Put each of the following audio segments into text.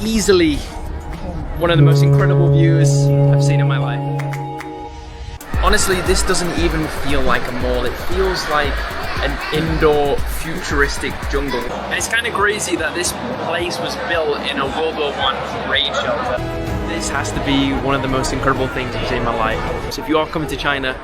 easily one of the most incredible views I've seen in my life. Honestly, this doesn't even feel like a mall. It feels like an indoor futuristic jungle. And it's kind of crazy that this place was built in a World War I raid shelter. This has to be one of the most incredible things I've seen in my life. So if you are coming to China,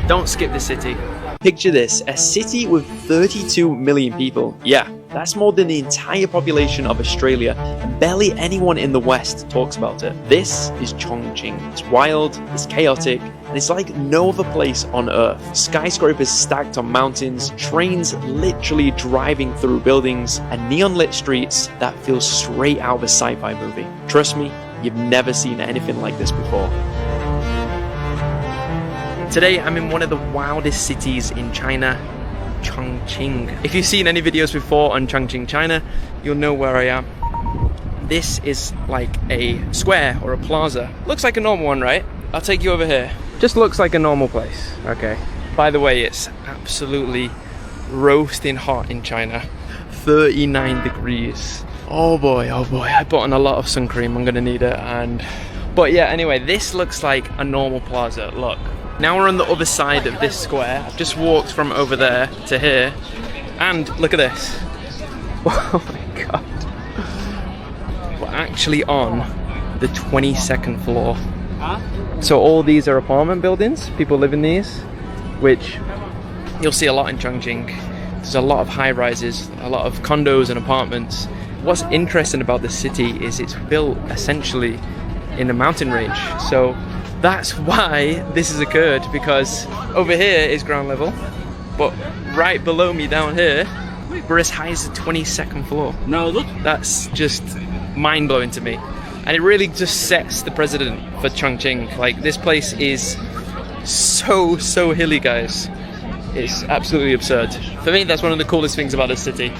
don't skip the city. Picture this, a city with 32 million people. Yeah, that's more than the entire population of Australia, and barely anyone in the West talks about it. This is Chongqing. It's wild, it's chaotic, and it's like no other place on earth. Skyscrapers stacked on mountains, trains literally driving through buildings, and neon lit streets that feel straight out of a sci-fi movie. Trust me, you've never seen anything like this before. Today I'm in one of the wildest cities in China, Chongqing. If you've seen any videos before on Chongqing, China, you'll know where I am. This is like a square or a plaza. Looks like a normal one, right? I'll take you over here. Just looks like a normal place, okay. By the way, it's absolutely roasting hot in China. 39 degrees. Oh boy, I put on a lot of sun cream, I'm gonna need it. But yeah, anyway, this looks like a normal plaza, look. Now we're on the other side of this square. I've just walked from over there to here, and look at this. Oh my god. We're actually on the 22nd floor. So all these are apartment buildings, people live in these, which you'll see a lot in Chongqing. There's a lot of high-rises, a lot of condos and apartments. What's interesting about this city is it's built essentially in a mountain range. So that's why this has occurred, because over here is ground level, but right below me down here, we're as high as the 22nd floor. No, look. That's just mind-blowing to me. And it really just sets the precedent for Chongqing. Like, this place is so hilly, guys. It's absolutely absurd. For me, that's one of the coolest things about this city.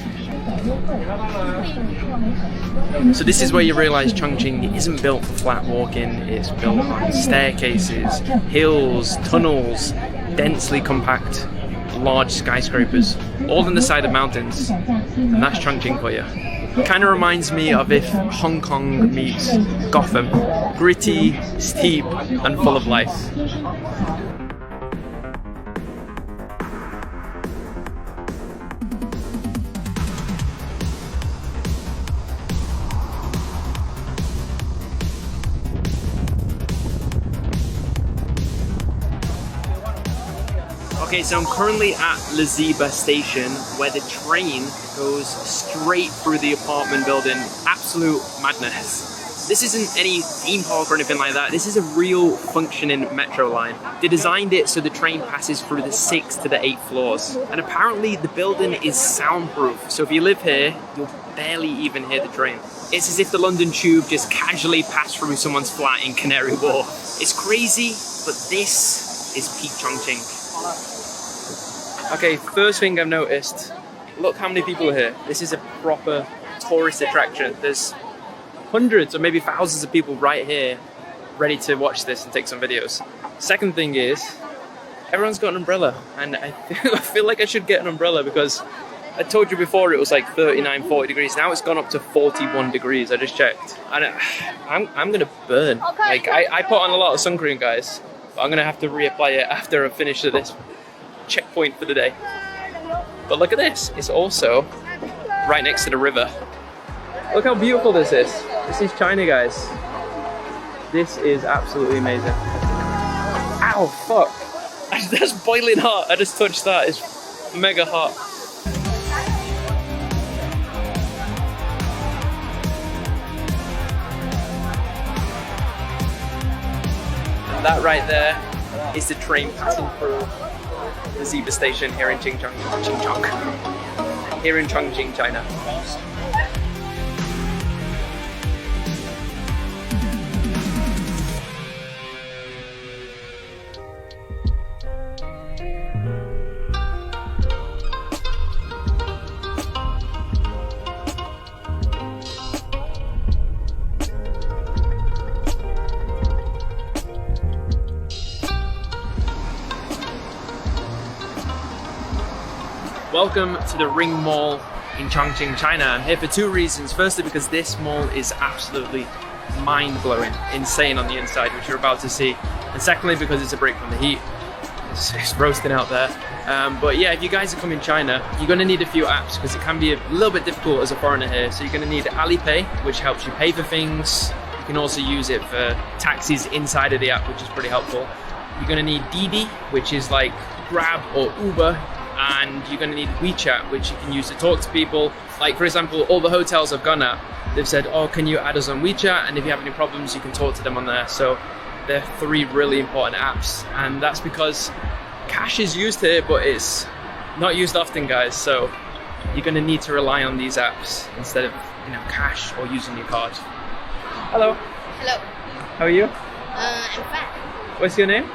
So this is where you realise Chongqing isn't built for flat walking, it's built on staircases, hills, tunnels, densely compact, large skyscrapers, all on the side of mountains, and that's Chongqing for you. Kind of reminds me of if Hong Kong meets Gotham, gritty, steep, and full of life. Okay, so I'm currently at Liziba station, where the train goes straight through the apartment building. Absolute madness. This isn't any theme park or anything like that. This is a real functioning metro line. They designed it so the train passes through the 6th to the 8th floors. And apparently the building is soundproof. So if you live here, you'll barely even hear the train. It's as if the London Tube just casually passed through someone's flat in Canary Wharf. It's crazy, but this is peak Chongqing. Okay, first thing I've noticed, look how many people are here. This is a proper tourist attraction. There's hundreds or maybe thousands of people right here ready to watch this and take some videos. Second thing is, everyone's got an umbrella, and I feel like I should get an umbrella, because I told you before it was like 39, 40 degrees. Now it's gone up to 41 degrees, I just checked. And I'm gonna burn. Like, I put on a lot of sun cream, guys, but I'm gonna have to reapply it after I finish this checkpoint for the day. But look at this, it's also right next to the river. Look how beautiful this is. This is China, guys. This is absolutely amazing. Ow, fuck. That's boiling hot. I just touched that. It's mega hot. And that right there is the train passing through the Liziba station here in Chongqing, here in Chongqing, China. Welcome to the Ring Mall in Chongqing, China. I'm here for two reasons. Firstly, because this mall is absolutely mind-blowing, insane on the inside, which you're about to see. And secondly, because it's a break from the heat. It's roasting out there. But yeah, if you guys are coming to China, you're going to need a few apps because it can be a little bit difficult as a foreigner here. So you're going to need Alipay, which helps you pay for things. You can also use it for taxis inside of the app, which is pretty helpful. You're going to need Didi, which is like Grab or Uber. And you're going to need WeChat, which you can use to talk to people. Like, for example, all the hotels I've gone at, they've said, oh, can you add us on WeChat? And if you have any problems, you can talk to them on there. So they're three really important apps. And that's because cash is used here, but it's not used often, guys. So you're going to need to rely on these apps instead of, cash or using your card. Hello. Hello. How are you? I'm fine. What's your name?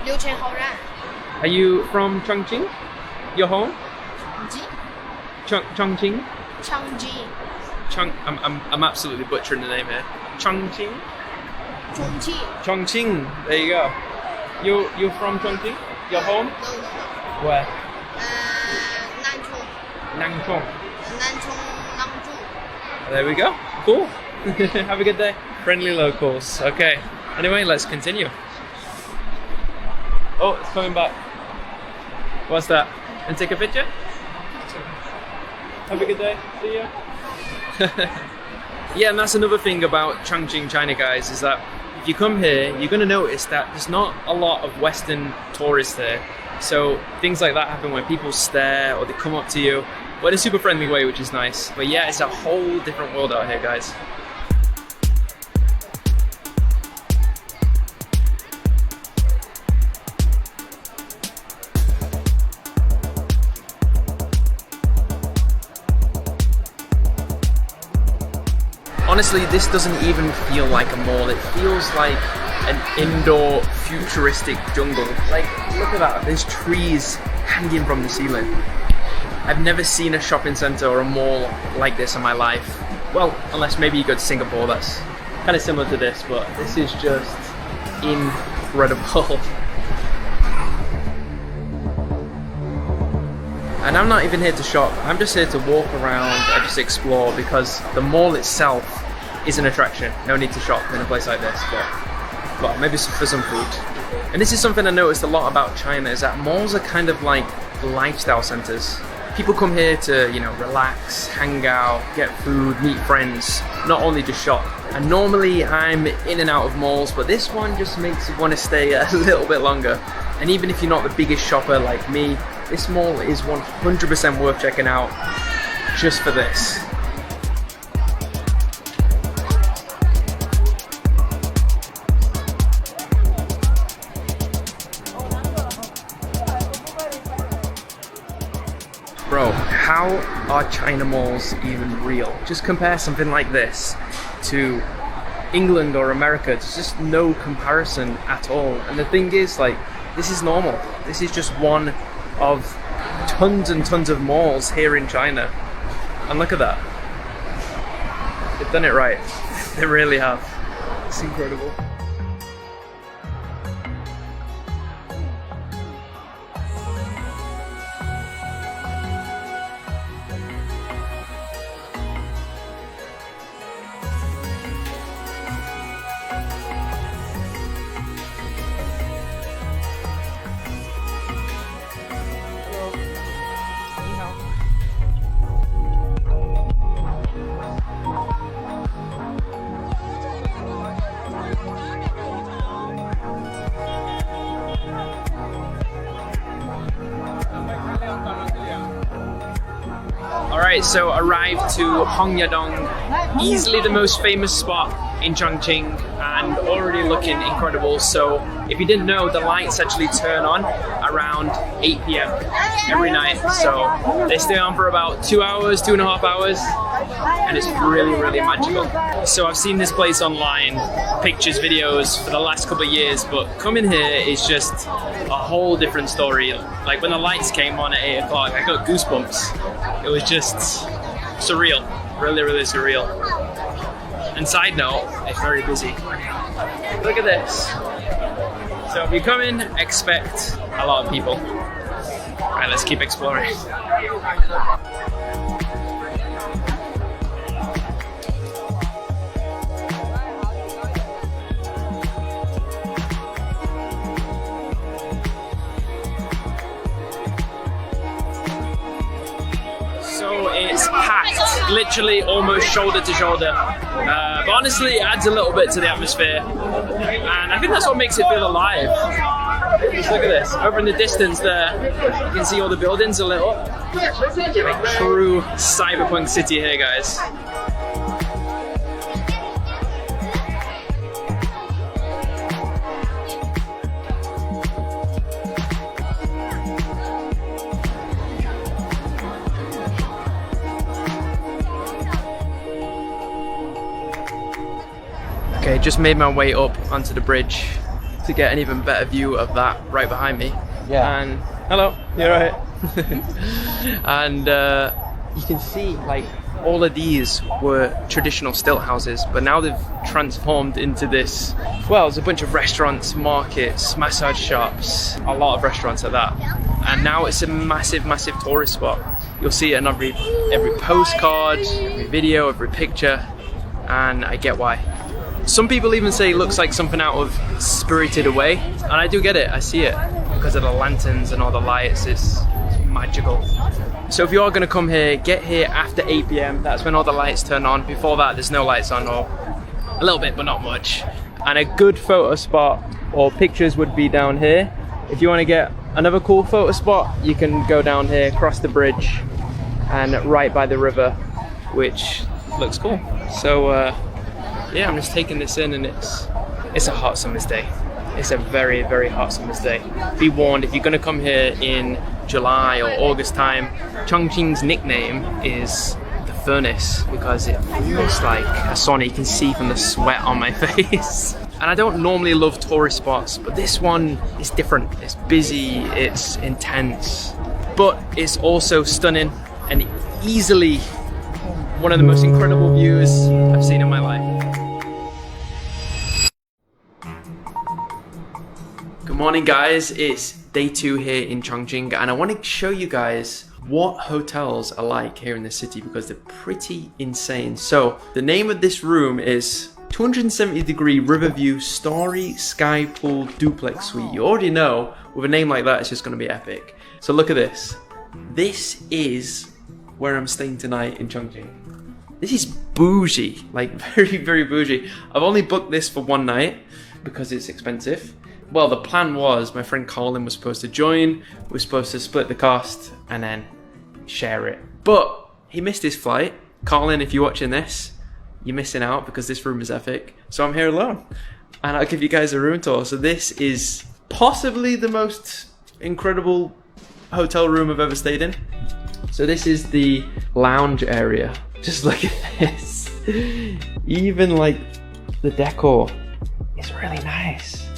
Liu Chen Haoran. Are you from Chongqing? Your home? Ji? Chongqing? Changji. I'm absolutely butchering the name here. Chongqing? Chongqing. Chongqing. There you go. You're from Chongqing? Your home? No. Where? Nanchong. Nangchong. Nanchong. There we go. Cool. Have a good day. Friendly locals. Okay. Anyway, let's continue. Oh, it's coming back. What's that? And take a picture? Have a good day. See ya. Yeah, and that's another thing about Chongqing, China, guys, is that if you come here, you're going to notice that there's not a lot of Western tourists there. So things like that happen when people stare or they come up to you, but in a super friendly way, which is nice. But yeah, it's a whole different world out here, guys. Honestly, this doesn't even feel like a mall. It feels like an indoor futuristic jungle. Like, look at that. There's trees hanging from the ceiling. I've never seen a shopping center or a mall like this in my life. Well, unless maybe you go to Singapore, that's kind of similar to this, but this is just incredible. And I'm not even here to shop, I'm just here to walk around and just explore because the mall itself is an attraction. No need to shop in a place like this, but maybe for some food. And this is something I noticed a lot about China, is that malls are kind of like lifestyle centers. People come here to, relax, hang out, get food, meet friends, not only just shop. And normally I'm in and out of malls, but this one just makes you want to stay a little bit longer. And even if you're not the biggest shopper like me, this mall is 100% worth checking out just for this. Bro, how are China malls even real? Just compare something like this to England or America. There's just no comparison at all. And the thing is, like, this is normal. This is just one of tons and tons of malls here in China. And look at that. They've done it right. They really have. It's incredible. Alright, so arrived to Hongyadong, easily the most famous spot in Chongqing and already looking incredible. So if you didn't know, the lights actually turn on around 8 p.m. every night. So they stay on for about 2 hours, 2.5 hours, and it's really, really magical. So I've seen this place online, pictures, videos for the last couple of years, but coming here is just a whole different story. Like when the lights came on at 8 o'clock, I got goosebumps. It was just surreal, really, really surreal. And side note, it's very busy. Look at this. So if you come in, expect a lot of people. Alright, let's keep exploring. literally almost shoulder to shoulder. But honestly, it adds a little bit to the atmosphere, and I think that's what makes it feel alive. Just look at this. Over in the distance there, you can see all the buildings a little. Like true cyberpunk city here, guys. Okay, just made my way up onto the bridge to get an even better view of that right behind me. Yeah. And hello, you're right. And you can see like all of these were traditional stilt houses, but now they've transformed into this. Well, there's a bunch of restaurants, markets, massage shops, a lot of restaurants at that. And now it's a massive, massive tourist spot. You'll see it in every postcard, every video, every picture, and I get why. Some people even say it looks like something out of Spirited Away, and I do get it, I see it, because of the lanterns and all the lights, it's magical. So if you are going to come here, get here after 8 PM, that's when all the lights turn on. Before that, there's no lights on, or a little bit, but not much. And a good photo spot, or pictures, would be down here. If you want to get another cool photo spot, you can go down here, cross the bridge, and right by the river, which looks cool. So, yeah, I'm just taking this in, and it's a hot summer's day. It's a very, very hot summer's day. Be warned, if you're going to come here in July or August time, Chongqing's nickname is the furnace, because it feels like a sauna. You can see from the sweat on my face. And I don't normally love tourist spots, but this one is different. It's busy, it's intense, but it's also stunning and easily one of the most incredible views I've seen in my life. Good morning, guys. It's day 2 here in Chongqing, and I want to show you guys what hotels are like here in the city, because they're pretty insane. So the name of this room is 270-degree Riverview Starry Sky Pool Duplex Suite. You already know with a name like that, it's just going to be epic. So look at this. This is where I'm staying tonight in Chongqing. This is bougie, like very, very bougie. I've only booked this for one night because it's expensive. Well, the plan was my friend Colin was supposed to join. We were supposed to split the cost and then share it. But he missed his flight. Colin, if you're watching this, you're missing out because this room is epic. So I'm here alone. And I'll give you guys a room tour. So this is possibly the most incredible hotel room I've ever stayed in. So this is the lounge area. Just look at this. Even like the decor is really nice.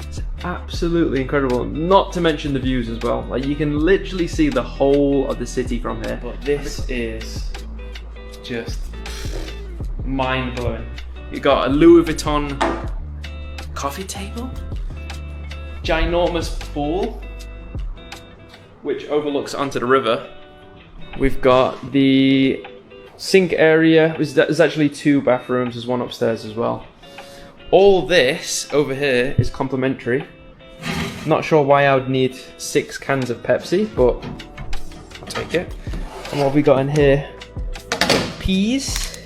It's absolutely incredible. Not to mention the views as well. Like you can literally see the whole of the city from here. But this is just mind-blowing. You got a Louis Vuitton coffee table, ginormous pool, which overlooks onto the river. We've got the sink area. There's actually 2 bathrooms. There's one upstairs as well. All this over here is complimentary. Not sure why I would need 6 cans of Pepsi, but I'll take it. And what have we got in here? Peas,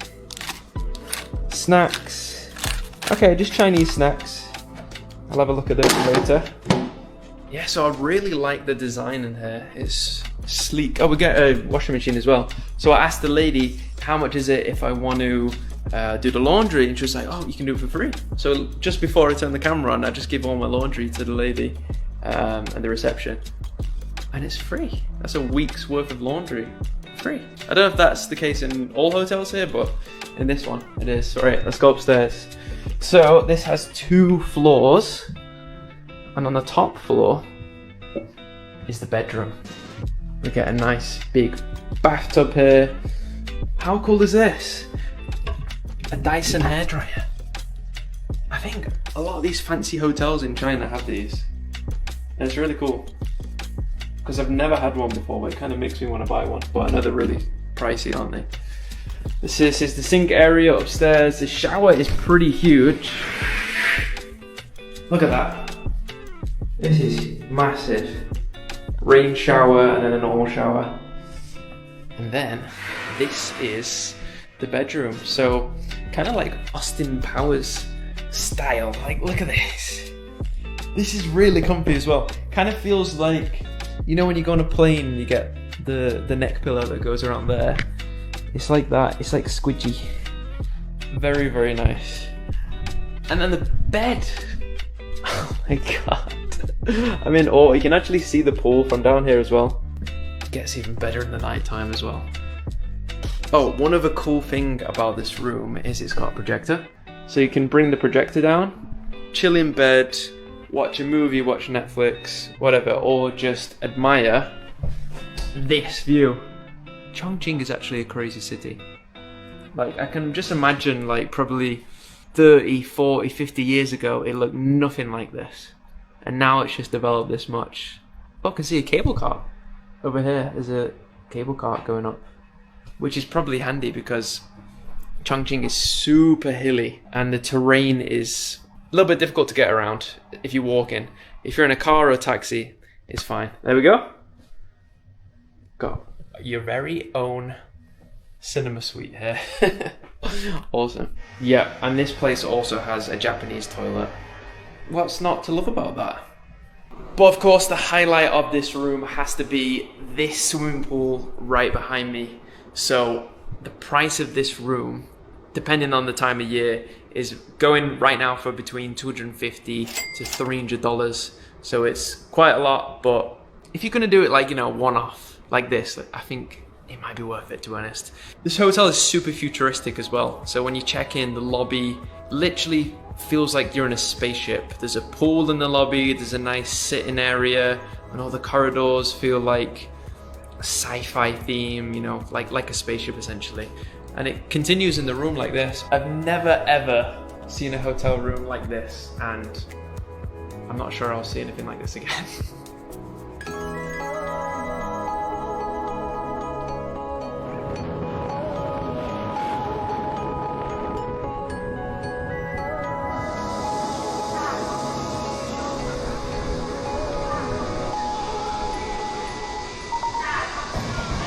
snacks. Okay, just Chinese snacks. I'll have a look at those later. Yeah, so I really like the design in here. It's sleek. Oh, we get a washing machine as well. So I asked the lady, how much is it if I want to do the laundry? And she was like, oh, you can do it for free. So just before I turned the camera on, I just gave all my laundry to the lady at the reception. And it's free. That's a week's worth of laundry. Free. I don't know if that's the case in all hotels here, but in this one it is. All right, let's go upstairs. So this has 2 floors. And on the top floor is the bedroom. We get a nice big bathtub here. How cool is this? A Dyson hairdryer. I think a lot of these fancy hotels in China have these. And it's really cool. Because I've never had one before, but it kind of makes me want to buy one. But I know they're really pricey, aren't they? This is the sink area upstairs. The shower is pretty huge. Look at that. This is massive. Rain shower and then a normal shower. And then this is the bedroom. So kind of like Austin Powers style. Like, look at this. This is really comfy as well. Kind of feels like, you know, when you go on a plane and you get the neck pillow that goes around there. It's like that. It's like squidgy. Very, very nice. And then the bed. Oh my god. I'm in awe. You can actually see the pool from down here as well. It gets even better in the night time as well. Oh, one other cool thing about this room is it's got a projector. So you can bring the projector down, chill in bed, watch a movie, watch Netflix, whatever, or just admire this view. Chongqing is actually a crazy city. Like, I can just imagine, like, probably 30, 40, 50 years ago, it looked nothing like this. And now it's just developed this much. Oh, I can see a cable car. Over here, there's a cable car going up, which is probably handy because Chongqing is super hilly and the terrain is a little bit difficult to get around if you walk in. If you're in a car or a taxi, it's fine. There we go. Got your very own cinema suite here. Awesome. Yeah, and this place also has a Japanese toilet. What's not to love about that? But of course, the highlight of this room has to be this swimming pool right behind me. So the price of this room, depending on the time of year, is going right now for between $250 to $300. So it's quite a lot, but if you're gonna do it like, you know, one-off like this, I think it might be worth it, to be honest. This hotel is super futuristic as well. So when you check in, the lobby literally feels like you're in a spaceship. There's a pool in the lobby, there's a nice sitting area, and all the corridors feel like a sci-fi theme, you know, like a spaceship essentially. And it continues in the room like this. I've never ever seen a hotel room like this, and I'm not sure I'll see anything like this again.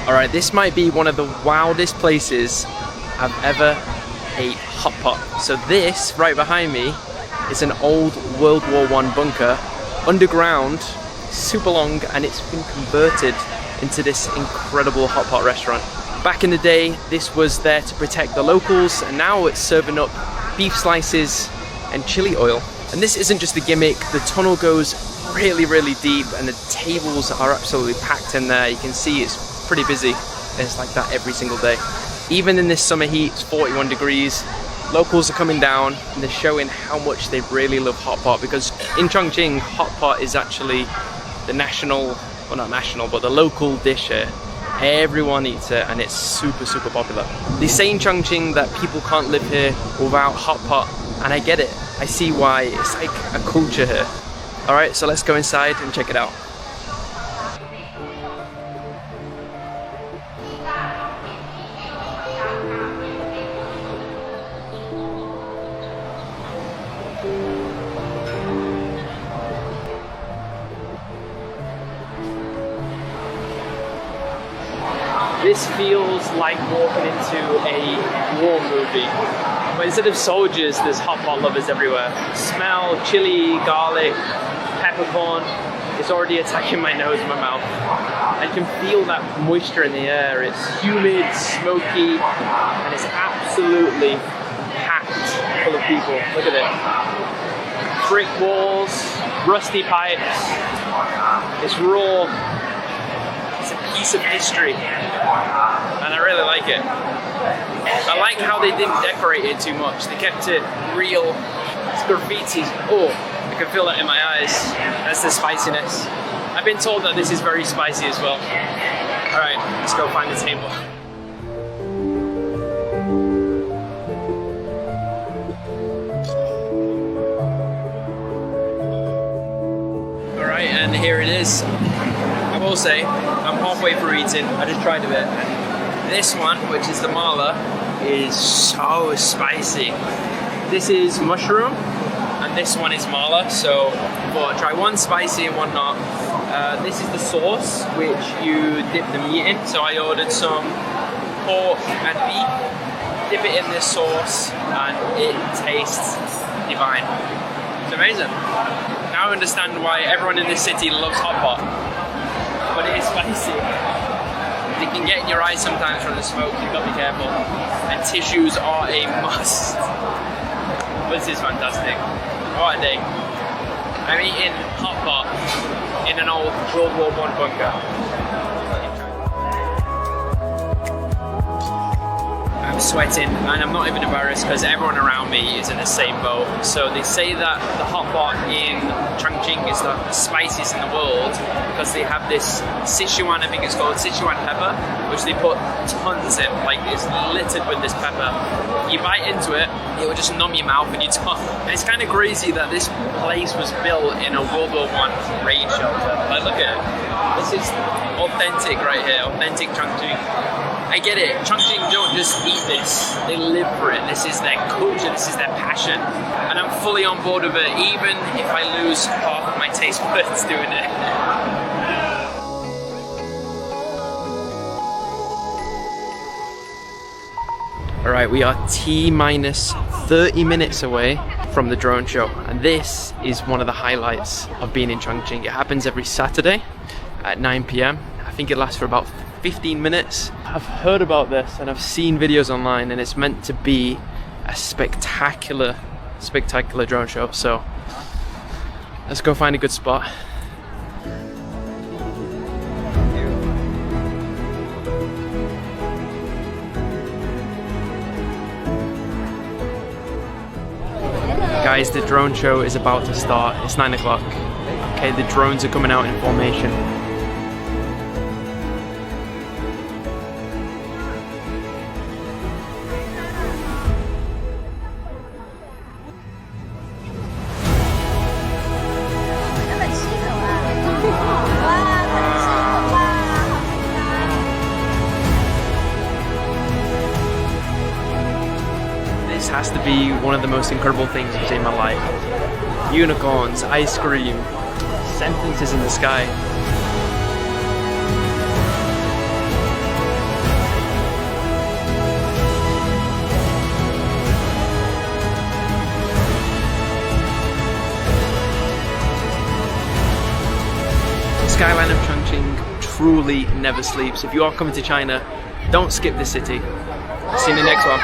Alright, this might be one of the wildest places I've ever ate hot pot. So this, right behind me, is an old World War I bunker, underground, super long, and it's been converted into this incredible hot pot restaurant. Back in the day, this was there to protect the locals, and now it's serving up beef slices and chili oil. And this isn't just a gimmick, the tunnel goes really, really deep, and the tables are absolutely packed in there. You can see it's pretty busy. It's like that every single day. Even in this summer heat, it's 41 degrees. Locals are coming down and they're showing how much they really love hot pot, because in Chongqing, hot pot is actually the national, well not national, but the local dish here. Everyone eats it and it's super, super popular. They say in Chongqing that people can't live here without hot pot, and I get it. I see why. It's like a culture here. All right, so let's go inside and check it out. This feels like walking into a war movie. But instead of soldiers, there's hot pot lovers everywhere. Smell chili, garlic, peppercorn. It's already attacking my nose and my mouth. I can feel that moisture in the air. It's humid, smoky, and it's absolutely packed full of people. Look at it. Brick walls, rusty pipes. It's raw. It's a piece of history, and I really like it. I like how they didn't decorate it too much. They kept it real. It's graffiti. Oh, I can feel that in my eyes. That's the spiciness. I've been told that this is very spicy as well. All right, let's go find the table. All right, and here it is. I will say, I'm halfway through eating. I just tried a bit. And this one, which is the mala, is so spicy. This is mushroom, and this one is mala. So, I'll try one spicy and one not. This is the sauce, which you dip the meat in. So I ordered some pork and beef, dip it in this sauce, and it tastes divine. It's amazing. Now I understand why everyone in this city loves hot pot, but it is spicy. It can get in your eyes sometimes from the smoke, you've got to be careful. And tissues are a must. But this is fantastic. What a day. I'm eating hot pot in an old World War I bunker. I'm sweating and I'm not even embarrassed because everyone around me is in the same boat. So they say that the hot pot in Chongqing is the spiciest in the world because they have this Sichuan, I think it's called Sichuan pepper, which they put tons in, like it's littered with this pepper. You bite into it, it will just numb your mouth and your tongue. And it's kind of crazy that this place was built in a World War I raid shelter. Like look at it, this is authentic right here, authentic Chongqing. I get it, Chongqing don't just eat this, they live for it. This is their culture, this is their passion. And I'm fully on board with it, even if I lose half of my taste buds doing it. Alright, we are T-minus 30 minutes away from the drone show. And this is one of the highlights of being in Chongqing. It happens every Saturday at 9 p.m. I think it lasts for about 15 minutes. I've heard about this and I've seen videos online, and it's meant to be a spectacular drone show. So let's go find a good spot. Guys, the drone show is about to start. It's 9 o'clock. Okay, the drones are coming out in formation. This has to be one of the most incredible things I've seen in my life. Unicorns, ice cream, sentences in the sky. The skyline of Chongqing truly never sleeps. If you are coming to China, don't skip this city. See you in the next one.